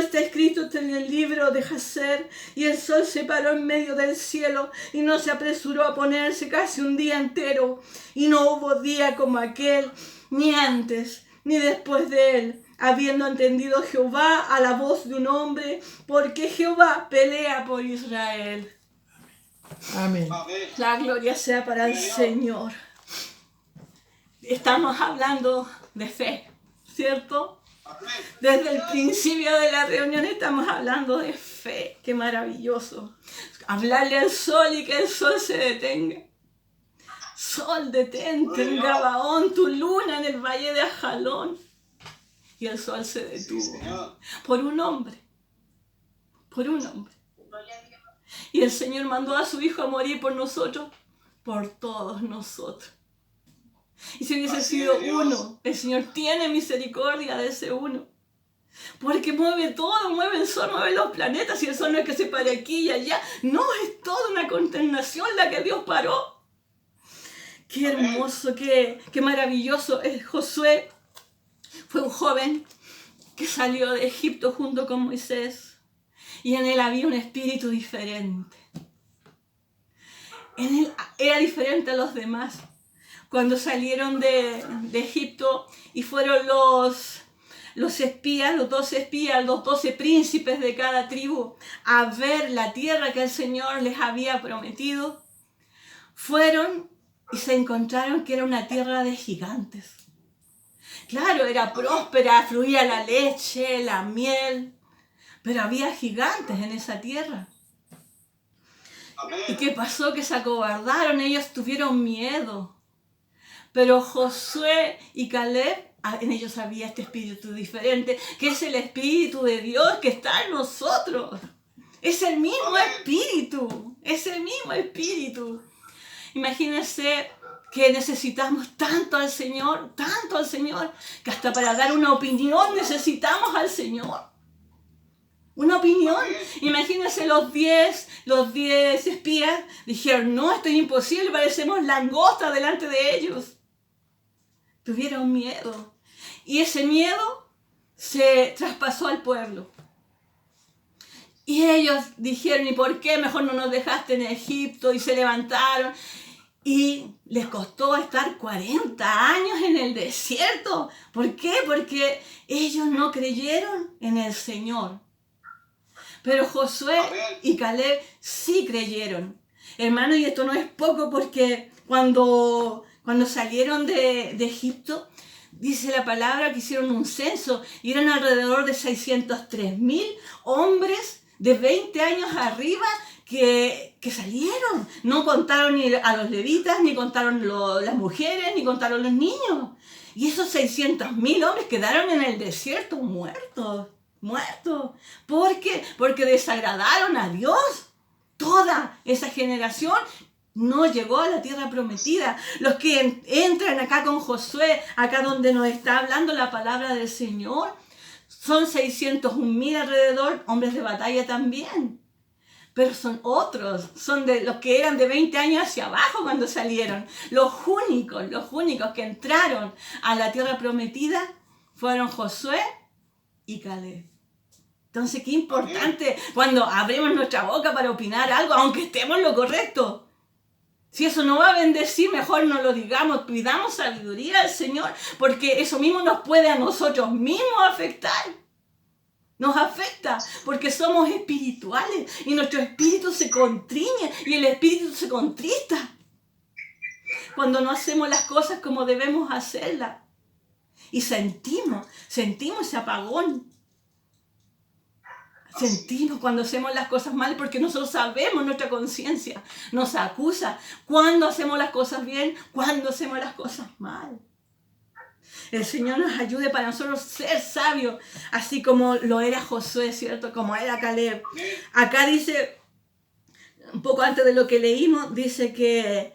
está escrito en el libro de Jacer, y el sol se paró en medio del cielo y no se apresuró a ponerse casi un día entero, y no hubo día como aquel, ni antes ni después de él, habiendo entendido Jehová a la voz de un hombre, porque Jehová pelea por Israel. Amén. La gloria sea para el Señor. Estamos hablando de fe, ¿cierto? Desde el principio de la reunión estamos hablando de fe. Qué maravilloso. Hablarle al sol y que el sol se detenga. Sol, detente en Gabaón, tu luna en el valle de Ajalón. Y el sol se detuvo. Por un hombre. Por un hombre. Y el Señor mandó a su Hijo a morir por nosotros, por todos nosotros. Y si hubiese sido uno, el Señor tiene misericordia de ese uno. Porque mueve todo, mueve el sol, mueve los planetas, y el sol no es que se pare aquí y allá. No, es toda una consternación la que Dios paró. Qué hermoso, qué maravilloso. Josué fue un joven que salió de Egipto junto con Moisés. Y en él había un espíritu diferente. En él era diferente a los demás. Cuando salieron de Egipto y fueron los espías, los 12 espías, los 12 príncipes de cada tribu, a ver la tierra que el Señor les había prometido, fueron y se encontraron que era una tierra de gigantes. Claro, era próspera, fluía la leche, la miel, pero había gigantes en esa tierra. ¿Y qué pasó? Que se acobardaron, ellos tuvieron miedo. Pero Josué y Caleb, en ellos había este espíritu diferente, que es el espíritu de Dios que está en nosotros. Es el mismo espíritu, es el mismo espíritu. Imagínense que necesitamos tanto al Señor, que hasta para dar una opinión necesitamos al Señor. Una opinión. Imagínense los 10 espías dijeron, no, esto es imposible, parecemos langostas delante de ellos. Tuvieron miedo. Y ese miedo se traspasó al pueblo. Y ellos dijeron, ¿y por qué mejor no nos dejaste en Egipto? Y se levantaron. Y les costó estar 40 años en el desierto. ¿Por qué? Porque ellos no creyeron en el Señor. Pero Josué y Caleb sí creyeron. Hermano, y esto no es poco, porque cuando salieron de Egipto, dice la palabra que hicieron un censo y eran alrededor de 603,000 hombres de 20 años arriba que salieron. No contaron ni a los levitas, ni contaron las mujeres, ni contaron los niños. Y esos 600,000 hombres quedaron en el desierto muertos. ¿Por qué? Porque desagradaron a Dios. Toda esa generación no llegó a la tierra prometida. Los que entran acá con Josué, acá donde nos está hablando la palabra del Señor, son 601,000 alrededor, hombres de batalla también. Pero son otros, son de los que eran de 20 años hacia abajo cuando salieron. Los únicos que entraron a la tierra prometida fueron Josué y Caleb. Entonces, qué importante cuando abrimos nuestra boca para opinar algo, aunque estemos en lo correcto. Si eso no va a bendecir, mejor no lo digamos. Pidamos sabiduría al Señor, porque eso mismo nos puede a nosotros mismos afectar. Nos afecta porque somos espirituales y nuestro espíritu se contriñe y el espíritu se contrista cuando no hacemos las cosas como debemos hacerlas. Y sentimos ese apagón. Sentimos cuando hacemos las cosas mal, porque nosotros sabemos, nuestra conciencia nos acusa cuando hacemos las cosas bien, cuando hacemos las cosas mal. El Señor nos ayude para nosotros ser sabios, así como lo era Josué, ¿cierto? Como era Caleb. Acá dice, un poco antes de lo que leímos, dice que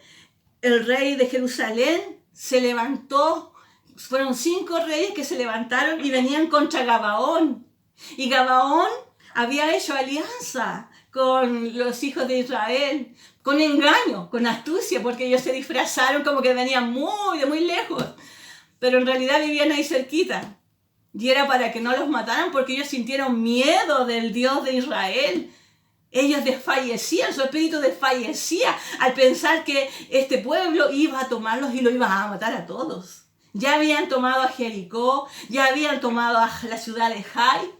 el rey de Jerusalén se levantó. Fueron 5 reyes que se levantaron y venían contra Gabaón. Y Gabaón había hecho alianza con los hijos de Israel, con engaño, con astucia, porque ellos se disfrazaron como que venían de muy lejos, pero en realidad vivían ahí cerquita. Y era para que no los mataran porque ellos sintieron miedo del Dios de Israel. Ellos desfallecían, su espíritu desfallecía al pensar que este pueblo iba a tomarlos y lo iba a matar a todos. Ya habían tomado a Jericó, ya habían tomado a la ciudad de Jai.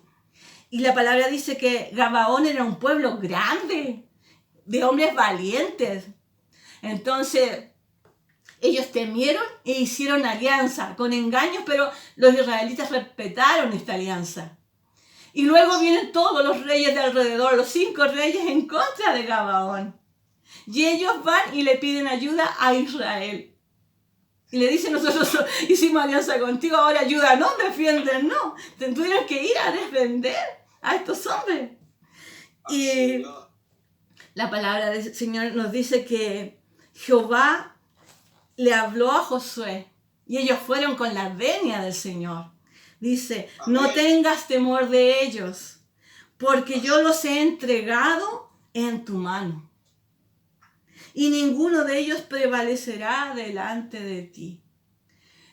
Y la palabra dice que Gabaón era un pueblo grande, de hombres valientes. Entonces, ellos temieron e hicieron alianza con engaños, pero los israelitas respetaron esta alianza. Y luego vienen todos los reyes de alrededor, los 5 reyes en contra de Gabaón. Y ellos van y le piden ayuda a Israel. Y le dicen, nosotros hicimos alianza contigo, ahora ayúdanos, defiéndenos. Tuvieron que ir a defender a estos hombres. Y la palabra del Señor nos dice que Jehová le habló a Josué y ellos fueron con la venia del Señor. Dice, no tengas temor de ellos, porque yo los he entregado en tu mano. Y ninguno de ellos prevalecerá delante de ti.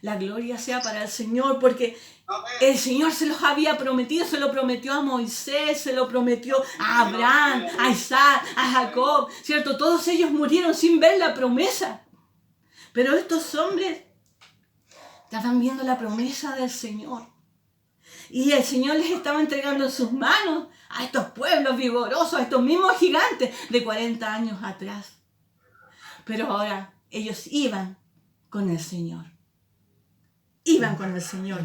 La gloria sea para el Señor, porque el Señor se los había prometido, se lo prometió a Moisés, se lo prometió a Abraham, a Isaac, a Jacob, ¿cierto? Todos ellos murieron sin ver la promesa. Pero estos hombres estaban viendo la promesa del Señor. Y el Señor les estaba entregando en sus manos a estos pueblos vigorosos, a estos mismos gigantes de 40 años atrás. Pero ahora ellos iban con el Señor. Iban con el Señor.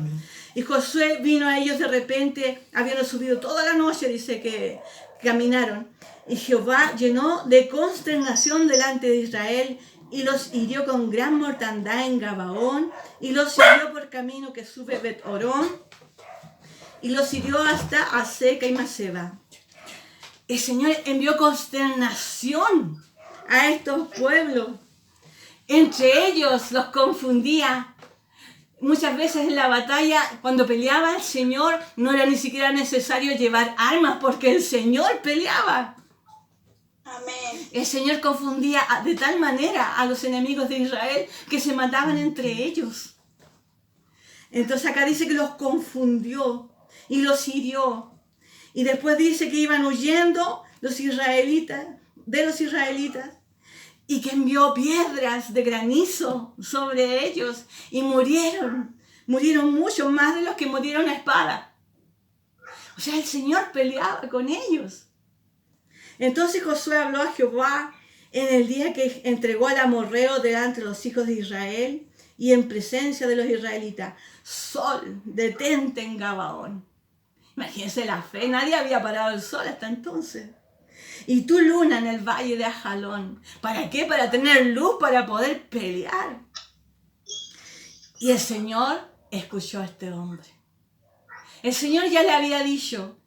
Y Josué vino a ellos de repente, habiendo subido toda la noche, dice que caminaron. Y Jehová llenó de consternación delante de Israel y los hirió con gran mortandad en Gabaón y los hirió por camino que sube Bet-Orón y los hirió hasta Aseca y Maceba. El Señor envió consternación a estos pueblos. Entre ellos los confundía. Muchas veces en la batalla, cuando peleaba el Señor, no era ni siquiera necesario llevar armas porque el Señor peleaba. Amén. El Señor confundía de tal manera a los enemigos de Israel que se mataban entre ellos. Entonces acá dice que los confundió y los hirió. Y después dice que iban huyendo los israelitas, y que envió piedras de granizo sobre ellos y murieron muchos más de los que murieron a espada. O sea, el Señor peleaba con ellos. Entonces Josué habló a Jehová en el día que entregó al amorreo delante de los hijos de Israel y en presencia de los israelitas. Sol, detente en Gabaón. Imagínense la fe, nadie había parado el sol hasta entonces. Y tú, luna, en el valle de Ajalón. ¿Para qué? Para tener luz, para poder pelear. Y el Señor escuchó a este hombre. El Señor ya le había dicho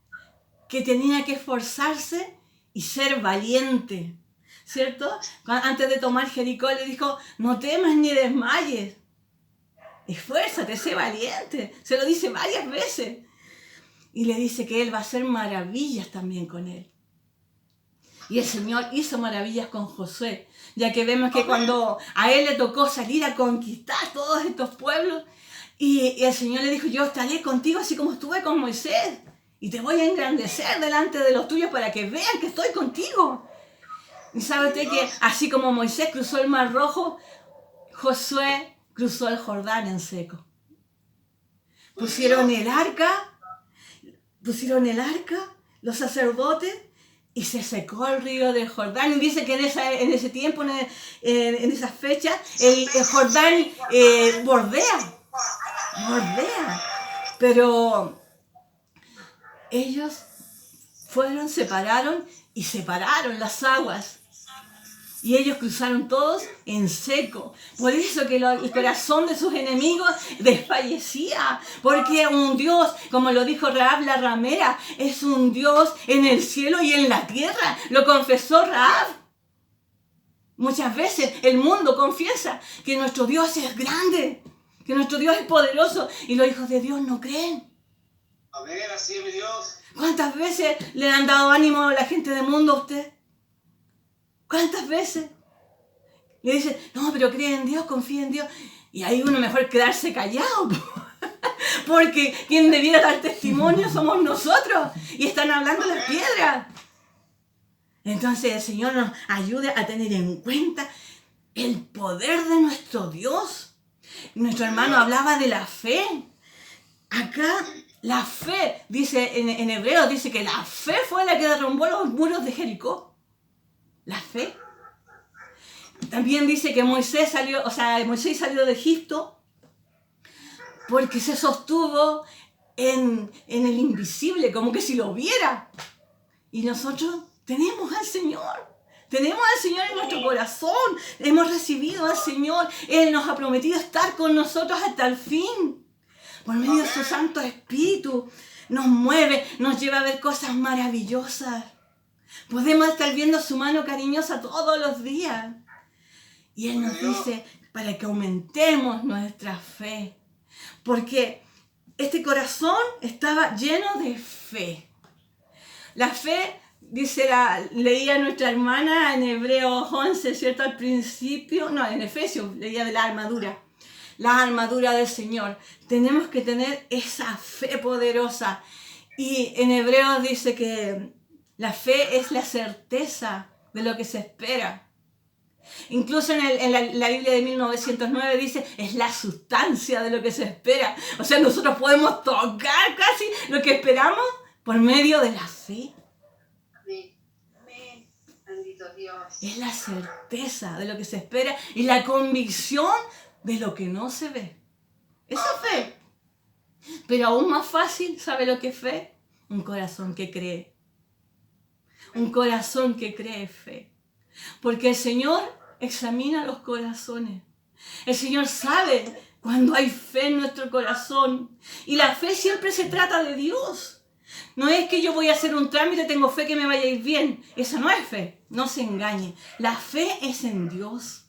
que tenía que esforzarse y ser valiente, ¿cierto? Antes de tomar Jericó le dijo, no temas ni desmayes. Esfuérzate, sé valiente. Se lo dice varias veces. Y le dice que Él va a hacer maravillas también con él. Y el Señor hizo maravillas con Josué, ya que vemos que cuando a él le tocó salir a conquistar todos estos pueblos, y el Señor le dijo, yo estaré contigo así como estuve con Moisés, y te voy a engrandecer delante de los tuyos para que vean que estoy contigo. Y sabe usted que así como Moisés cruzó el Mar Rojo, Josué cruzó el Jordán en seco. Pusieron el arca, los sacerdotes, y se secó el río del Jordán. Y dice que en ese tiempo, en esas fechas, el Jordán bordea. Pero ellos separaron las aguas. Y ellos cruzaron todos en seco. Por eso que el corazón de sus enemigos desfallecía. Porque un Dios, como lo dijo Rahab la ramera, es un Dios en el cielo y en la tierra. Lo confesó Rahab. Muchas veces el mundo confiesa que nuestro Dios es grande, que nuestro Dios es poderoso. Y los hijos de Dios no creen. A ver, así es mi Dios. ¿Cuántas veces le han dado ánimo a la gente del mundo a usted? ¿Cuántas veces? Le dicen, no, pero cree en Dios, confía en Dios. Y ahí uno mejor quedarse callado. porque quien debiera dar testimonio somos nosotros y están hablando las piedras. Entonces el Señor nos ayude a tener en cuenta el poder de nuestro Dios. Nuestro hermano hablaba de la fe. Acá la fe, dice en Hebreos, dice que la fe fue la que derrumbó los muros de Jericó. La fe. También dice que Moisés salió de Egipto porque se sostuvo en el invisible, como que si lo viera. Y nosotros tenemos al Señor en nuestro corazón, hemos recibido al Señor, Él nos ha prometido estar con nosotros hasta el fin. Por medio de su Santo Espíritu nos mueve, nos lleva a ver cosas maravillosas. Podemos estar viendo su mano cariñosa todos los días. Y Él nos dice para que aumentemos nuestra fe. Porque este corazón estaba lleno de fe. La fe, leía nuestra hermana en Hebreos 11, ¿cierto? Al principio, en Efesios, leía de la armadura del Señor. Tenemos que tener esa fe poderosa. Y en Hebreos dice que la fe es la certeza de lo que se espera. Incluso en la Biblia de 1909 dice, es la sustancia de lo que se espera. O sea, nosotros podemos tocar casi lo que esperamos por medio de la fe. Amén. Bendito Dios. Es la certeza de lo que se espera y la convicción de lo que no se ve. Esa fe. Pero aún más fácil, ¿sabe lo que es fe? Un corazón que cree. Un corazón que cree fe. Porque el Señor examina los corazones. El Señor sabe cuando hay fe en nuestro corazón. Y la fe siempre se trata de Dios. No es que yo voy a hacer un trámite, tengo fe que me vaya a ir bien. Esa no es fe. No se engañe. La fe es en Dios.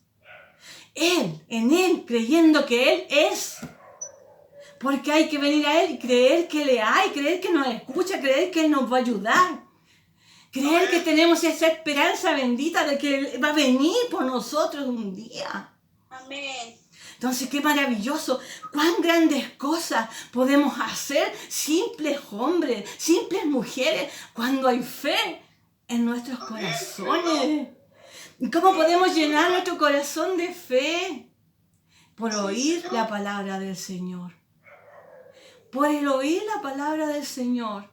En Él, creyendo que Él es. Porque hay que venir a Él y creer que le hay, creer que nos escucha, creer que Él nos va a ayudar. Creer que tenemos esa esperanza bendita de que Él va a venir por nosotros un día. Amén. Entonces, qué maravilloso, cuán grandes cosas podemos hacer simples hombres, simples mujeres, cuando hay fe en nuestros corazones. ¿Y cómo podemos llenar nuestro corazón de fe? Por oír la palabra del Señor. Por el oír la palabra del Señor.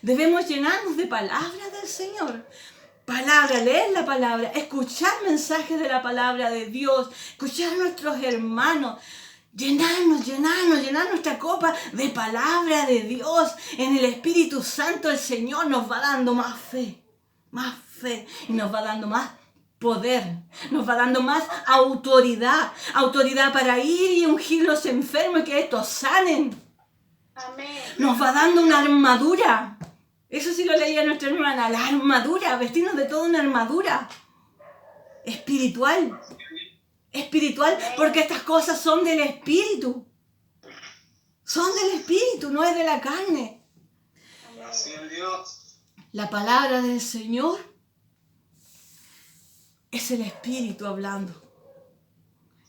Debemos llenarnos de palabra del Señor. Leer la palabra, escuchar mensajes de la palabra de Dios, escuchar a nuestros hermanos, llenar nuestra copa de palabra de Dios. En el Espíritu Santo el Señor nos va dando más fe y nos va dando más poder, nos va dando más autoridad para ir y ungir los enfermos y que estos sanen. Amén. Nos va dando una armadura. Eso sí lo leía nuestra hermana, la armadura, vestirnos de toda una armadura espiritual, porque estas cosas son del Espíritu, no es de la carne. Así es Dios. La palabra del Señor es el Espíritu hablando.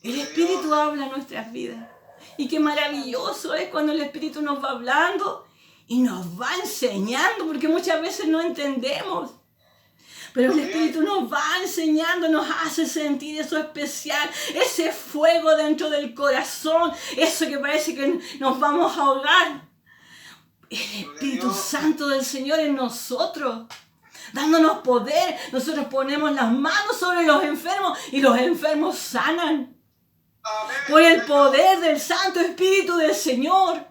El Espíritu habla en nuestras vidas. Y qué maravilloso es cuando el Espíritu nos va hablando y nos va enseñando, porque muchas veces no entendemos. Pero el Espíritu nos va enseñando, nos hace sentir eso especial, ese fuego dentro del corazón, eso que parece que nos vamos a ahogar. El Espíritu Santo del Señor en nosotros, dándonos poder. Nosotros ponemos las manos sobre los enfermos y los enfermos sanan. Por el poder del Santo Espíritu del Señor.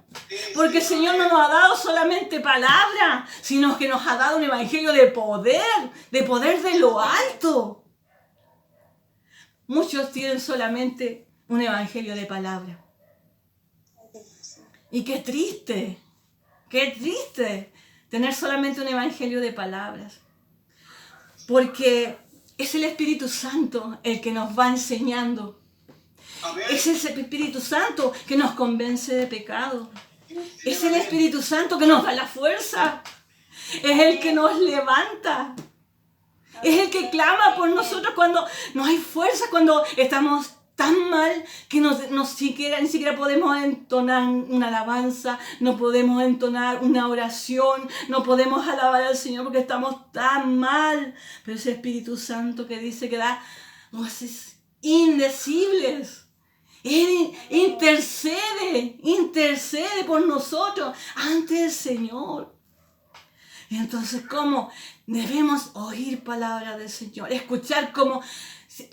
Porque el Señor no nos ha dado solamente palabra, sino que nos ha dado un evangelio de poder de lo alto. Muchos tienen solamente un evangelio de palabra. Y qué triste tener solamente un evangelio de palabras. Porque es el Espíritu Santo el que nos va enseñando. Es el Espíritu Santo que nos convence de pecado. Es el Espíritu Santo que nos da la fuerza. Es el que nos levanta. Es el que clama por nosotros cuando no hay fuerza, cuando estamos tan mal que ni siquiera podemos entonar una alabanza, no podemos entonar una oración, no podemos alabar al Señor porque estamos tan mal. Pero ese Espíritu Santo que dice que da voces indecibles. Él intercede por nosotros ante el Señor. Entonces, ¿cómo? Debemos oír palabra del Señor, escuchar como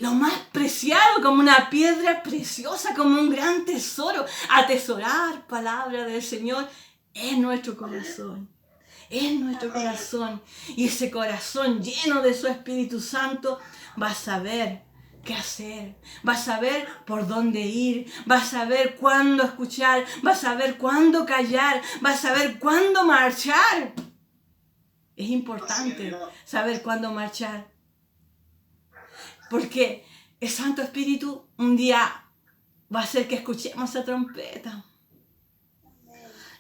lo más preciado, como una piedra preciosa, como un gran tesoro, atesorar palabra del Señor en nuestro corazón. En nuestro corazón. Y ese corazón lleno de su Espíritu Santo va a saber qué hacer, va a saber por dónde ir, va a saber cuándo escuchar, va a saber cuándo callar, va a saber cuándo marchar. Es importante saber cuándo marchar. Porque el Santo Espíritu un día va a hacer que escuchemos esa trompeta.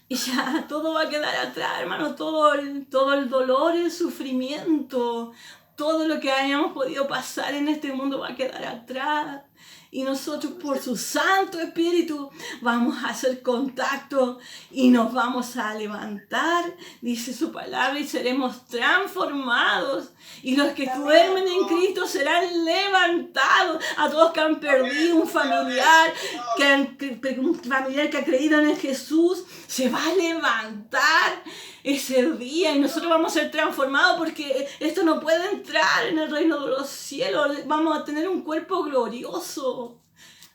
Y ya todo va a quedar atrás, hermano. Todo el dolor, el sufrimiento, todo lo que hayamos podido pasar en este mundo va a quedar atrás. Y nosotros por su Santo Espíritu vamos a hacer contacto y nos vamos a levantar, dice su palabra, y seremos transformados. Y los que duermen en Cristo serán levantados. A todos que han perdido un familiar, un familiar que ha creído en Jesús, se va a levantar ese día y nosotros vamos a ser transformados porque esto no puede entrar en el reino de los cielos. Vamos a tener un cuerpo glorioso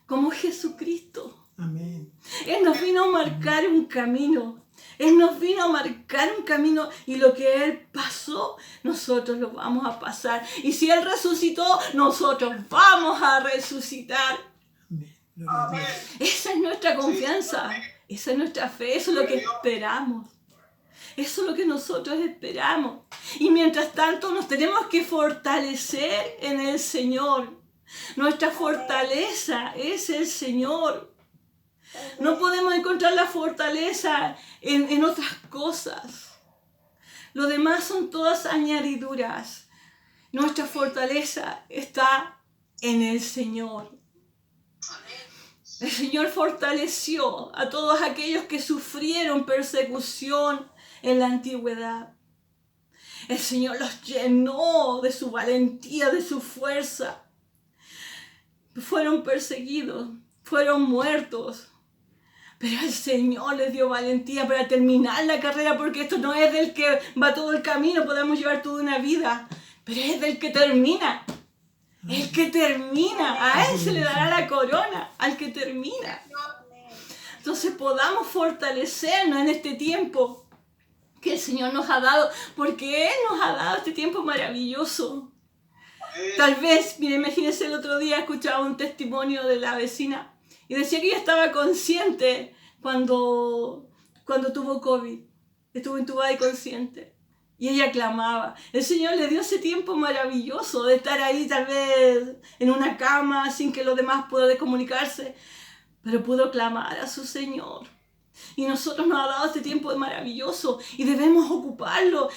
como Jesucristo. Amén. Él nos vino a marcar un camino. Él nos vino a marcar un camino y lo que Él pasó, nosotros lo vamos a pasar. Y si Él resucitó, nosotros vamos a resucitar. Amén. Gloria a Dios. Esa es nuestra confianza, esa es nuestra fe, eso es lo que esperamos. Eso es lo que nosotros esperamos. Y mientras tanto nos tenemos que fortalecer en el Señor. Nuestra fortaleza es el Señor. No podemos encontrar la fortaleza en otras cosas. Lo demás son todas añadiduras. Nuestra fortaleza está en el Señor. El Señor fortaleció a todos aquellos que sufrieron persecución en la antigüedad. El Señor los llenó de su valentía, de su fuerza. Fueron perseguidos, fueron muertos. Pero el Señor les dio valentía para terminar la carrera, porque esto no es del que va todo el camino, podemos llevar toda una vida, pero es del que termina. El que termina, a Él se le dará la corona, al que termina. Entonces podamos fortalecernos en este tiempo que el Señor nos ha dado, porque Él nos ha dado este tiempo maravilloso. Tal vez, mire, imagínense, el otro día escuchaba un testimonio de la vecina y decía que ella estaba consciente cuando tuvo COVID. Estuvo intubada y consciente. Y ella clamaba. El Señor le dio ese tiempo maravilloso de estar ahí tal vez en una cama sin que los demás puedan comunicarse. Pero pudo clamar a su Señor. Y nosotros nos ha dado este tiempo maravilloso y debemos ocuparlo.